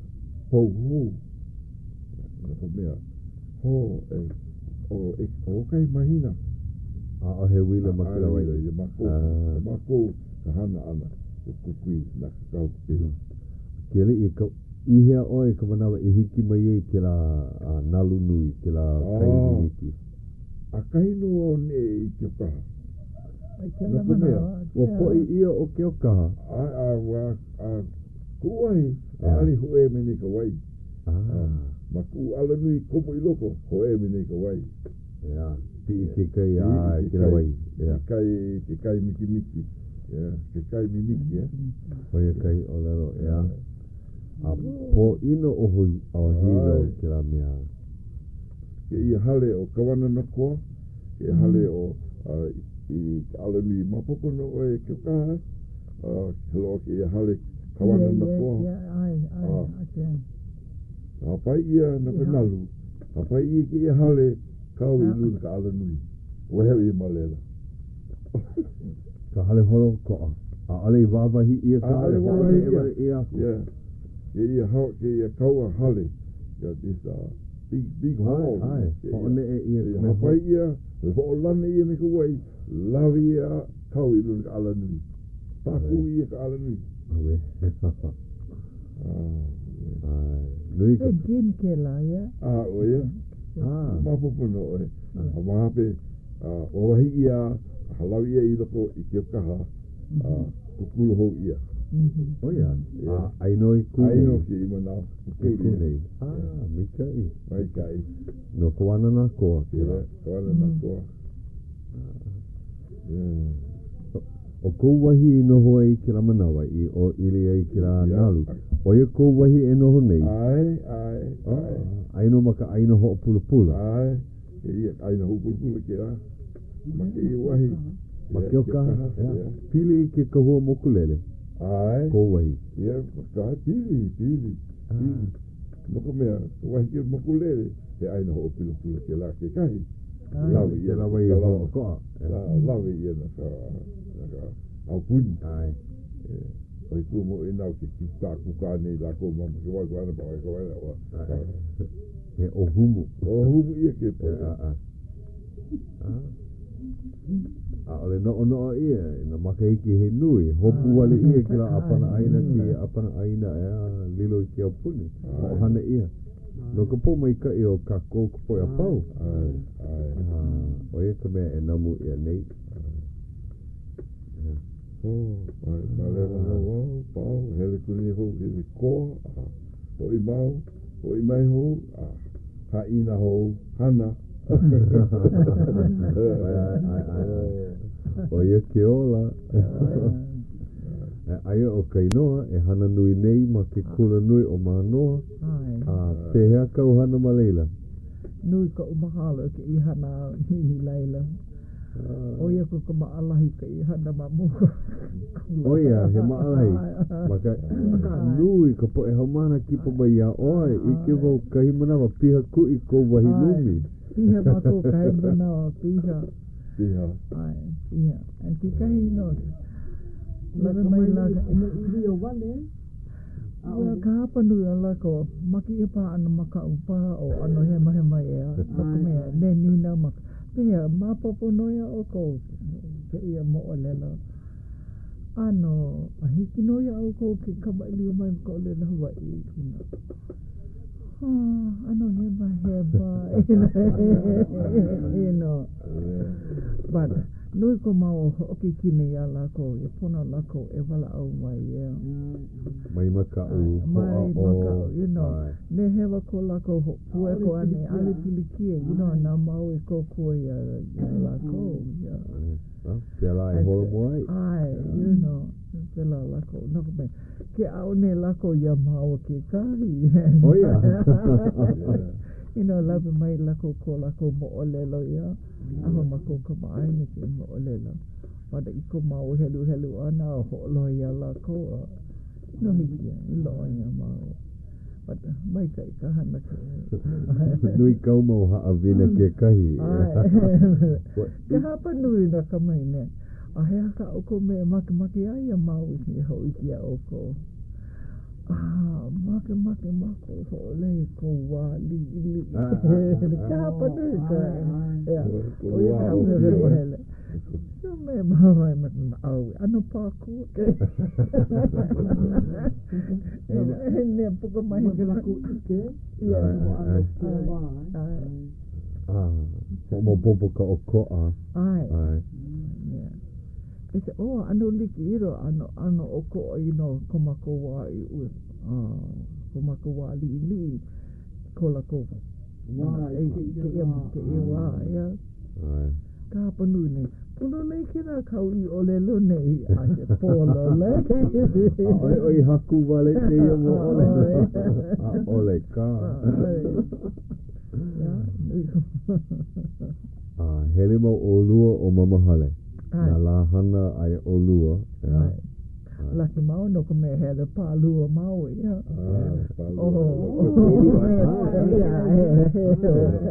pou hou na ka mea o kai mahina o he wila makila wai mako ka hana ana kukui na kau pila kele i ka ihea oe ka manawa i hiki mai e ke la nalu nui ke la kai miniki a kai no o ne i ke kaha na ka mea o poi ia o ke o kaha kuai ali hoe mene ka wai ma ku ala nui komo i loko hoe mene ka wai pi ke kai ke la wai ke kai miki ke kai mimiki hoi kai o lero a po ino o hui au hilo ke la mea ke ia hale o kawana na koa ke hale o i ala nui mapoko no oe ke kaha helo ke ia hale kawana na koa hapai ia na penalu hapai ia ke ia hale kau i luna ka ala nui weheu i malela ka hale holo koa a ale i wawahi ia ka ale wawahi ia ke ia kaua hale this big hall ne e ia hapai ia ho lana ia me ka wai lawi ia kau i luna ka ala nui taku ia ka ala nui nui ka jim ke la ia oia mapopo no oe mahape o wahi ia halawi ia i loko i ke kaha kukulu hou ia oia ainoi kune aino ki i mana kukulu mikai no kawana na koa kawana na koa o kou wahi no hoa i ke la manawa i o ili ai ke la nalu o ia kou wahi e noho nei aino maka aino ho pula aino ho pula ke la maka i wahi maka o kaha pili ke kahua mokulele kou wahi pili noko mea wahi ke mokulele he aino ho pula ke la ke kahi lawi ia ho koa lawi ia na ka au puni oi kumo ina ke kuka nei la ko mama ke wa kwa na pa ko wa he o humu ia ke po ole no ia na makaiki he nui hopu wale ia ke la apana aina lilo i ke au puni o hana ia no ka po mai ka i o ka kou ka po a pau o ia ka mea e namu ia nei malera no pau hele kuni ho i koa o i mau o i mai ho ha ina ho hana o ia ke ola aia o kainoa e hana nui nei ma ke kula nui o manoa pehea kau hana ma leila nui ka umahalo ke i hana hi leila Oia ko maalahi ka I hana mamuka. Oia, he maalahi. Maka nui ka po e haumana ki pa mai a oi. Ike wau kahimanawa piha kui ko wahi numi. Piha mako kahimanawa, piha. Piha. Ai, piha. And ki kahi no. Lana mai laga. Ili o wale. Ua ka hapa nui o lako. Maki e pa ana maka upa o ano he mai ea. Lako mea, ne nina maka. Pea, mapopo noia o ko. Ke ia mo o lela. Ano, a hiki noia o ko ke kamaili o mai ko o lela Hawaiʻi. Ano heba. You know. But, nui ko mau hoki kine ia lako. E pona lako e wala au mai ia. Mai makau. Mai makau, you know. Ne hewa ko lako pue ko ane ale pilikia. You know, na mau e ko kua ia lako. Pela e holo moai. Ai, you know. Pela lako. Noko me. Ke au ne lako ia mau ke kahi. Oh yeah. You know, labi mai lako ko lako mo o lelo ia. Aho mako ka maaini ke mo o lelo. Wada iko mau helu ana o ho'olo ia lako. No hiki ia, ilo ia mau. Wada mai ka ika hana ke. Nui kau mau haawina ke kahi. Ke hapa nui na ka mai ne. A hea ka oko me make ai a mau i hau iki a oko. Make mako ho'ole ko wā li. Ka hapa nui ka. O ia ka hapa hele. So me mawai au ano paku ke. Ne puka mai laku ike. Ia ano pua. Mo popo ka o koa. Ai. E se ano liki iro ano o koa ino komako wā I ue. Komako wā li ko lako. Ke ia wā ia. Ka hapa nui ne. Puno nei kira kau I olelo nei a se polo le. Oi haku wale te ia mo ole. Ole ka. Hele mau olua o mamahale. Na la hana ai olua. Laki mau no ka me hele pālua mau ia.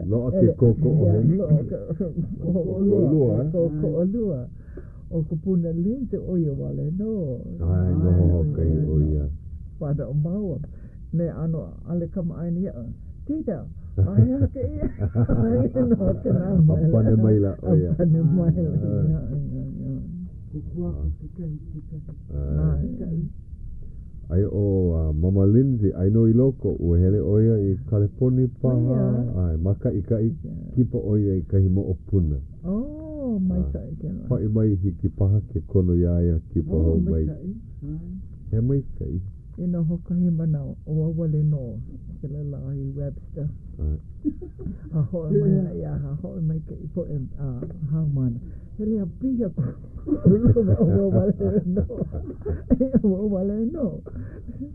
Loa ke koko o he. Koko olua. O ka puna linte o ia wale no. Ai no kai o ia. Pada o mau. Ne ano ale kama aini ia. Tita. Ai ke ia. No ke na mai. Apane mai la o ia. Apane mai la. Ai o Mama Lindsay ai no I loko o hele oia I California paha ai maka I kai kipa oia I kahi mo o puna. Mai kai kena. Pai mai hiki paha ke kono iaia kipa ho mai. He mai kai. Ina hokahi mana o wawale no. Kele lahi Webster. Hoi mai na ia hoi mai kai po haumana. Hele a piha ko. O wale no.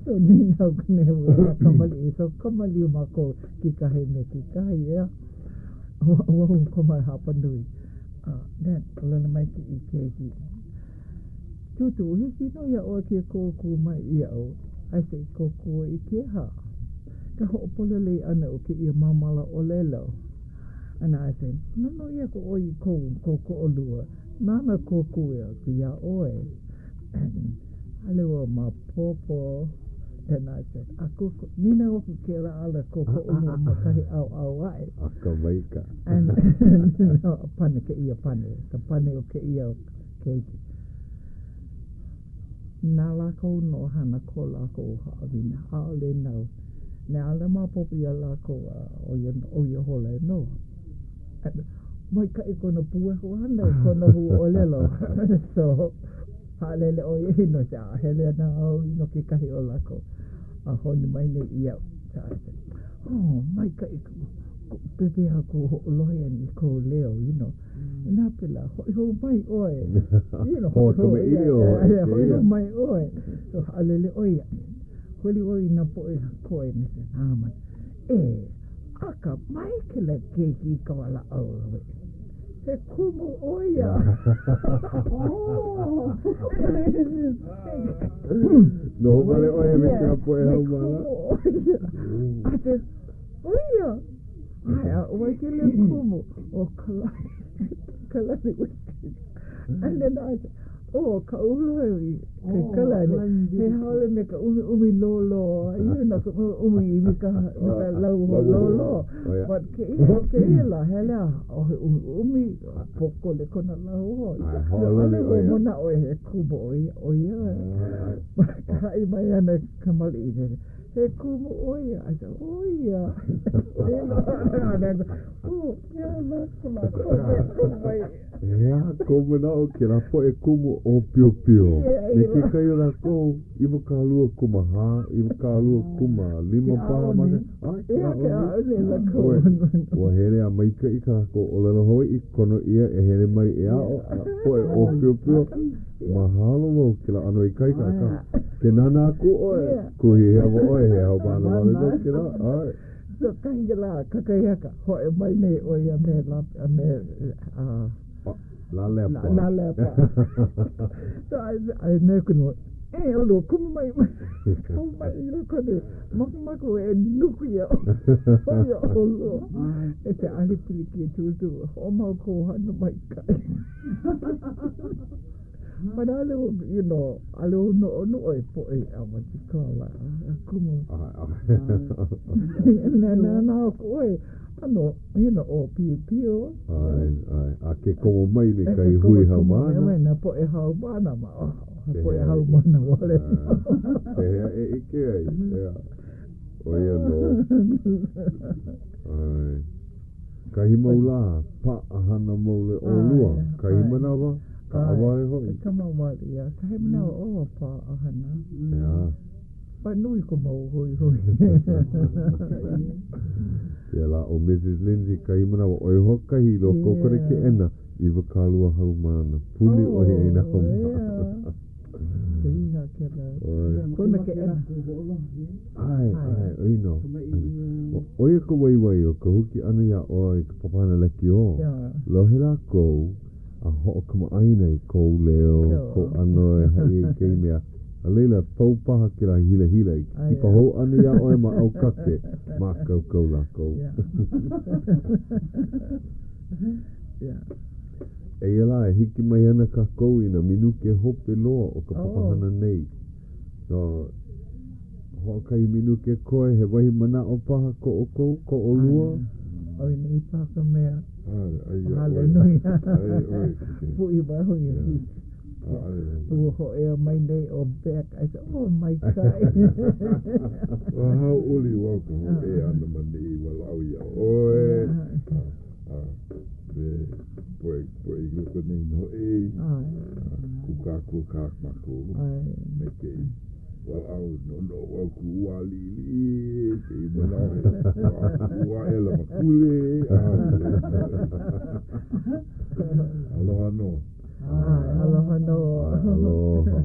So ni nau kene ua kamali. So kamali umako ki kahe me ki kahe ia. O komai hapa nui. Then, lana mai ki I keiki. Tutu, hiki no ia o ke kōku mai ia o. Ai se kōku I ke ha. Ka ho'opolele ana o ke ia mamala o lelo. Ana ai se, no ia ko oi ko olua. Nana kōku ia ki ia oe. Alewa ma popo. And I said, nina o ke ala koko olua makahi au ai. Aka maika. And pane ke ia pane. Ka pane o ke ia keiki. Nā lako no hana ko lako haawina. Haole nau. Nā ala mapopi a lako o ia hole no. Mai ka I kona pue hoana I kona hu o lelo. So, haelele o ia hino se a hele na au ino ke kahi o lako. A honi mai ne ia. Mai ka I pepe a ko lohe ni ko leo, you know. Nā pila, hoi mai oe. You know, hoi mai oe. So, alele oia. Holi oi na po e koe ni se nāman. Aka mai ke la keiki ka wala au. he kumu oia. No vale oia me kia poe hau mana. Ate, oia. Ai, oi ke le kumu o kalani wiki. And then I said, oh, ka ulohi, ke kalani, he haole me ka umi lolo, iu na ka umi ka lau lolo, but ke ia la helea, o he umi poko le kona lau ho. Haole o mona o he kumo oia, kai mai ana kamali ine. He kumu oia, I said, oia. Oh, yeah, la kumu. Ea, komo na o ke la po e kumu o pio pio. E ke kai o la kou, iwa ka lua kuma ha, iwa ka lua kuma lima paha maka. Ea ke aone la kou. Ua here a maika i ka ko o lana hoi i kono ia e here mai e ao, po e o pio pio. Mahalo mo ke la ano i kai ka. Ke nana aku oe, ku hi hewa oe he hau mana wale no ke la. So kange la kakaiaka, hoe mai nei oia me La lepa. La lepa. So I know kuno, olo kumu mai ilo kone, maku e nuku ia oia olo. E te alipiliki e tutu, o mau ko hana mai kai. But you know, no oi po e awa ti kawa, kumu. Na oi, ano, o pio. Ai, a ke komo mai me kai hui hau mana. Na po e hau mana ma, po e hau mana wale. E ike ai, oia no. Ai, kahi maula, pa ahana maule o lua, kahi manawa. Ka awai hoi. Ka mawari ia. Ka he mana o pa ahana. Ia. Pa nui ko mau hoi. Ia la o Mrs. Lindsay ka imana wa oi hokahi lo kokore ke ena. Iwa ka lua hau mana. Puli o he ina hau mana. Iha ke la. Kona ke ena. Ai, oino. Oia ko waiwai o ka huki ana ia oi ka papana leki o. Lo he la kou. A ho kama aina I Ko Leo, ko ano e hai e kei mea. A leila tau paha ki la hila. I pa ho anu ia oe ma au kake, ma kau la kou. E ia e hiki mai ana ka kou ina minu ke hope loa o ka papahana nei. So, ho kai minu ke koe he wahi mana o paha ko o kou, ko o lua. Oi nei paka mea. Hallelujah. Pui ba hui. Ua ho ea mai nei o back. I said, oh my God. Well, how uli waka ho e ana mani I walau ia. Oe. Poe grupo nei no e. Kuka mako. Meke. Walau no waku wali ke walau wa ela makule. Aloha no. Aloha no. Aloha.